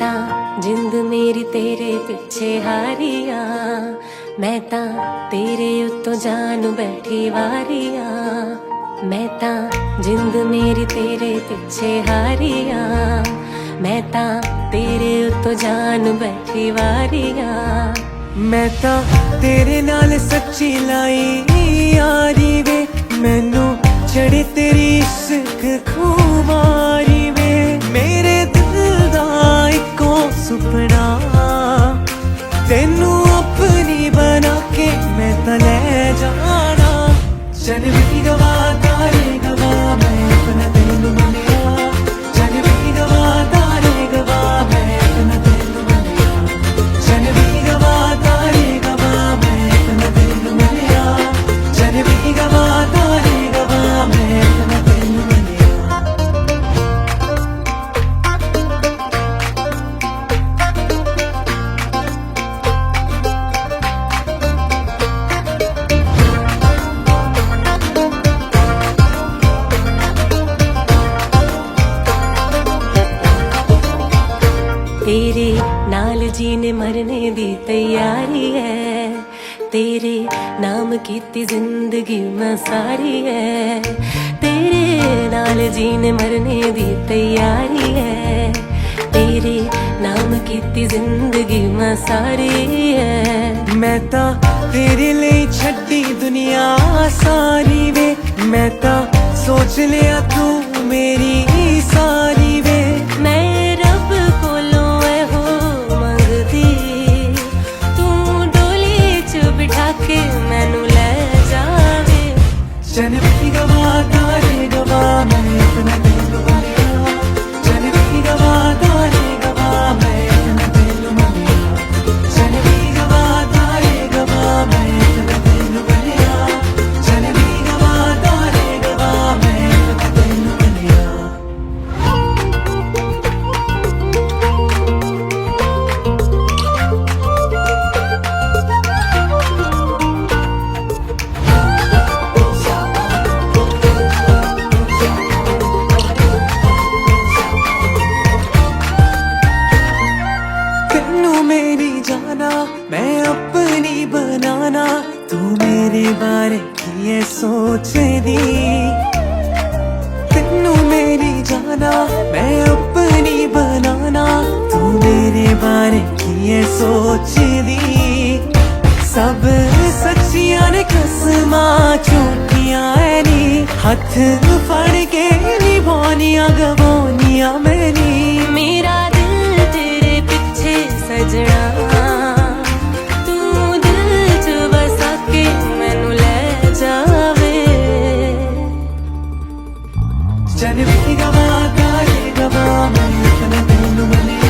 ਤਾਂ ਜਿੰਦ ਮੇਰੀ ਤੇਰੇ ਪਿੱਛੇ ਹਾਰੀਆਂ, ਮੈਂ ਤਾਂ ਤੇਰੇ ਉੱਤੋਂ ਜਾਨ ਬੈਠੀ ਵਾਰੀਆਂ। ਮੈਂ ਤਾਂ ਜਿੰਦ ਮੇਰੀ ਤੇਰੇ ਪਿੱਛੇ ਹਾਰੀਆਂ, ਮੈਂ ਤਾਂ ਤੇਰੇ ਉੱਤੋਂ ਜਾਨ ਬੈਠੀ ਵਾਰੀਆਂ। ਮੈਂ ਤਾਂ ਤੇਰੇ ਨਾਲ ਸੱਚੀ ਲਾਈ ਯਾਰੀ ਵੇ, ਮੈਨੂੰ ਚੜੇ ਤੇਰੀ ਇਸ਼ਕ ਖੁਮਾਰੀ ਵੇ। ਮੇਰੇ ਦਿਲ ਦਾ ਇੱਕੋ ਸੁਪਨਾ ਤੈਨੂੰ ਆਪਣੀ ਬਣਾ ਕੇ ਮੈਂ ਤਾਂ ਲੈ ਜਾਣਾ। ਚਲ ਵੀ ਗਵਾ ਤਾਰੇ ਗਵਾ ਮੈਂ ਆਪਣਾ ਤੈਨੂੰ ਮੰਨਿਆ, ਚਲ ਵੀ ਗਵਾ ਤਾਰੇ ਗਵਾ ਮੈਂ ਆਪਣਾ ਤੈਨੂੰ ਮੰਨਿਆ, ਚਲ ਵੀ ਗਵਾ ਤਾਰੇ ਗਵਾ ਮੈਂ ਆਪਣਾ ਤੈਨੂੰ ਮੰਨਿਆ, ਚਲ ਵੀ ਗਵਾ ਤਾਰੇ ਗਵਾ ਮੈਂ ਆਪਣਾ ਤੈਨੂੰ ਮੰਨਿਆ। तेरे नाल जीने मरने दी तैयारी है, तेरे नाम कीती जिंदगी मैं सारी है। तेरे नाल जीने मरने दी तैयारी है, तेरे नाम कीती जिंदगी मैं सारी है। मैं तां तेरे लिए छड्डी दुनिया सारी वे, मैं तां सोच लिया तू मेरी सारी वे। मैं रब कोलों हो मंगदी, तू डोली च बिठा के मैनू ले जावे। चल भी गवा तारे गवा मैं अपना तैनू मंनिया, चल भी गवा तारे गवा मैं अपना तैनू मंनिया, चल भी गवा तारे गवा मैं अपना तैनू मंनिया, चल भी गवा तारे गवा मैं अपना तैनू मंनिया। मेरी जाना मैं अपनी बनाना, तू मेरे बारे की है सोच दी। तेनू मेरी जाना मैं अपनी बनाना, तू मेरे बारे की है सोच दी। सब सच्चियां ने कसमां झूठियां है नी, हथ फड़ के निभानियां गवानियां मैनी। मेरा दिल तेरे पीछे सजना, तू दिल च बसा के मैनू ले जावे। चल भी गवा तारे गवा मैं अपना तैनू मंनिया,